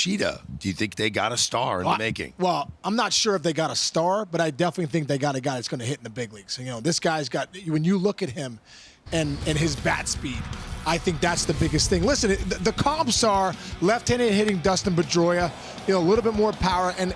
Yoshida. Do you think they got a star in the making? Well, I'm not sure if they got a star, but I definitely think they got a guy that's going to hit in the big leagues. You know, this guy's got, when you look at him and his bat speed, I think that's the biggest thing. Listen, the comps are left-handed hitting Dustin Pedroia, a little bit more power, and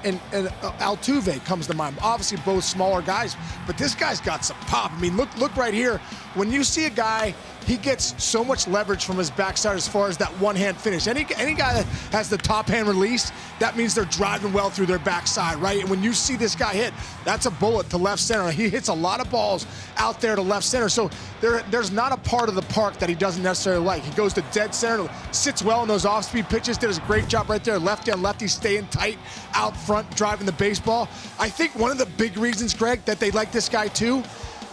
Altuve comes to mind. Obviously, both smaller guys, but this guy's got some pop. I mean, look right here. When you see a guy, he gets so much leverage from his backside as far as that one-hand finish. Any guy that has the top hand release, that means they're driving well through their backside, right? And when you see this guy hit, that's a bullet to left center. He hits a lot of balls out there to left center. So there's not a part of the park that he doesn't necessarily like. He goes to dead center, sits well in those off-speed pitches, did a great job right there. Lefty on lefty, staying tight out front, driving the baseball. I think one of the big reasons, Greg, that they like this guy too,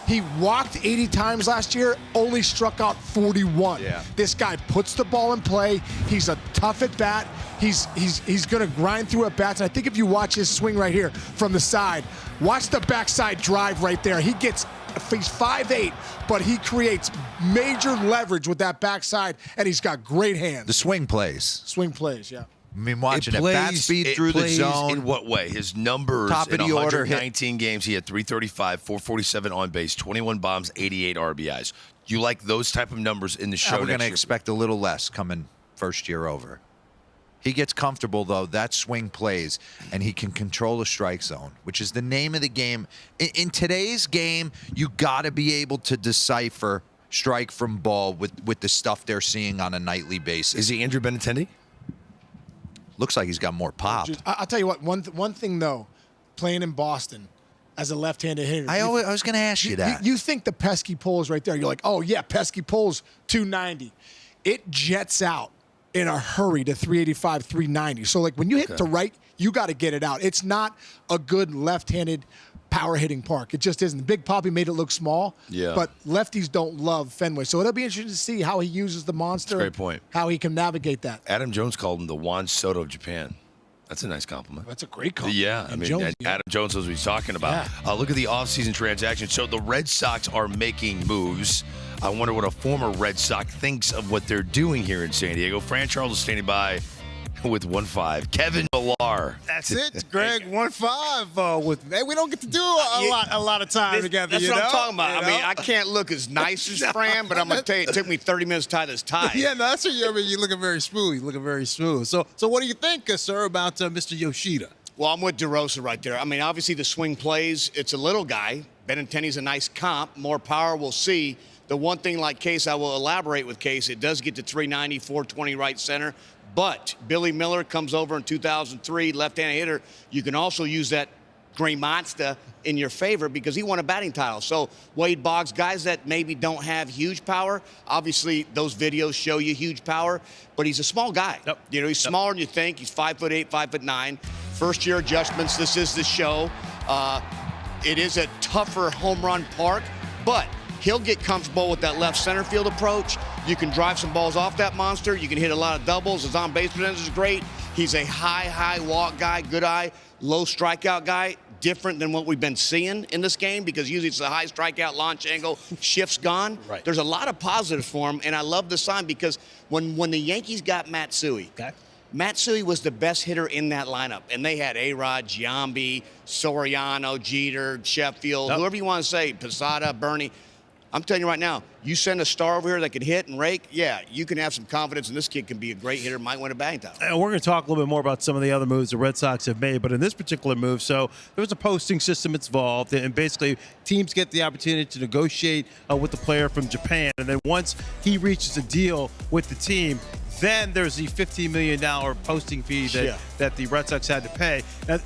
he walked 80 times last year, only struck out 41. Yeah. This guy puts the ball in play. He's a tough at bat. He's going to grind through at bats. And I think if you watch his swing right here from the side, watch the backside drive right there. He's 5'8", but he creates major leverage with that backside, and he's got great hands. The swing plays. Swing plays, yeah. I mean, watching it, bat speed through the zone. In what way? His numbers Top of in the order 119 games, he had 335, 447 on base, 21 bombs, 88 RBIs. Do you like those type of numbers in the show? We're going to expect a little less coming first year over. He gets comfortable, though. That swing plays, and he can control the strike zone, which is the name of the game. In today's game, you got to be able to decipher strike from ball with the stuff they're seeing on a nightly basis. Is he Andrew Benintendi? Looks like he's got more pop. I'll tell you what, one thing, though, playing in Boston as a left-handed hitter. I was going to ask you that. You think the pesky pulls right there. You're like, oh, yeah, pesky pulls, 290. It jets out in a hurry to 385, 390. So, like, when you hit the right, you got to get it out. It's not a good left-handed power hitting park. It just isn't. Big Papi made it look small, but lefties don't love Fenway. So it'll be interesting to see how he uses the monster. That's a great point. How he can navigate that. Adam Jones called him the Juan Soto of Japan. That's a nice compliment. That's a great compliment. Yeah, I mean, Adam Jones knows what he's talking about. Yeah. Look at the offseason transactions. So the Red Sox are making moves. I wonder what a former Red Sox thinks of what they're doing here in San Diego. Fran Charles is standing by with 1-5. Kevin Millar. That's it, Greg. 1-5 with me. We don't get to do a lot of time together. That's what I'm talking about. You I mean, know? I can't look as nice as Fran, but I'm gonna tell you, it took me 30 minutes to tie this tie. Yeah, no, that's what you're looking very smooth. You're looking very smooth. So what do you think, sir, about Mr. Yoshida? Well, I'm with DeRosa right there. I mean, obviously the swing plays. It's a little guy. Benintendi's a nice comp. More power, we'll see. The one thing like Case, I will elaborate with Case, it does get to 390, 420 right center. But Billy Miller comes over in 2003, left-handed hitter. You can also use that Green Monster in your favor because he won a batting title. So Wade Boggs, guys that maybe don't have huge power, obviously those videos show you huge power, but he's a small guy. Yep. You know, he's smaller than you think. He's 5'8", 5'9". First-year adjustments. This is the show. It is a tougher home run park, but he'll get comfortable with that left center field approach. You can drive some balls off that monster. You can hit a lot of doubles. His on-base percentage is great. He's a high walk guy, good eye, low strikeout guy, different than what we've been seeing in this game because usually it's a high strikeout, launch angle, shift's gone. Right. There's a lot of positives for him, and I love the sign because when the Yankees got Matsui, Matsui was the best hitter in that lineup, and they had A-Rod, Giambi, Soriano, Jeter, Sheffield, whoever you want to say, Posada, Bernie. I'm telling you right now, you send a star over here that can hit and rake, yeah, you can have some confidence, and this kid can be a great hitter, might win a batting title. And we're going to talk a little bit more about some of the other moves the Red Sox have made, but in this particular move, so there was a posting system involved, and basically teams get the opportunity to negotiate with the player from Japan, and then once he reaches a deal with the team, then there's the $15 million posting fee that the Red Sox had to pay.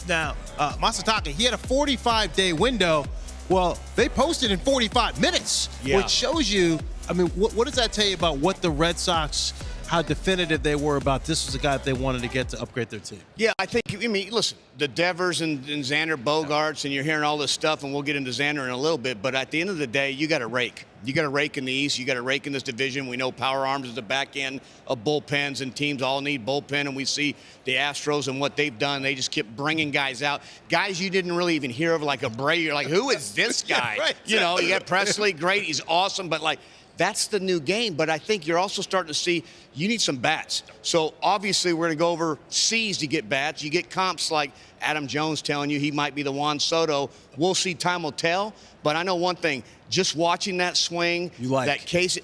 Now, Masataka, he had a 45-day window. Well, they posted in 45 minutes, which shows you, I mean, what does that tell you about what the Red Sox, how definitive they were about this was a guy that they wanted to get to upgrade their team? Yeah, I think, I mean, listen, the Devers and Xander Bogaerts, and you're hearing all this stuff, and we'll get into Xander in a little bit, but at the end of the day, you got to rake. You got to rake in the East. You got to rake in this division. We know Power Arms is the back end of bullpens, and teams all need bullpen, and we see the Astros and what they've done. They just keep bringing guys out. Guys you didn't really even hear of, like Abreu. You're like, who is this guy? Right. You know, you got Presley, great. He's awesome, but, like, That's the new game, but I think you're also starting to see you need some bats. So obviously we're going to go over C's to get bats. You get comps like Adam Jones telling you he might be the Juan Soto. We'll see, time will tell. But I know one thing, just watching that swing, that case,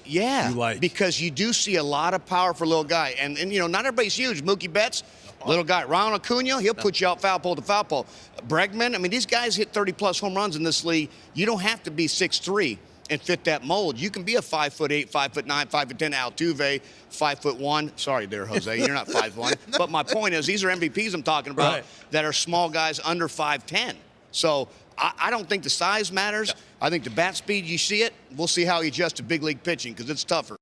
because you do see a lot of power for a little guy. And you know, not everybody's huge. Mookie Betts, little guy. Ronald Acuna, he'll put you out foul pole to foul pole. Bregman, I mean, these guys hit 30-plus home runs in this league. You don't have to be 6'3" and fit that mold. You can be a 5'8", 5'9", 5'10" Altuve, 5'1". Sorry there, Jose, you're not 5'1". But my point is, these are MVPs I'm talking about that are small guys under 5'10". So I don't think the size matters. I think the bat speed, you see it. We'll see how he adjusts to big league pitching because it's tougher.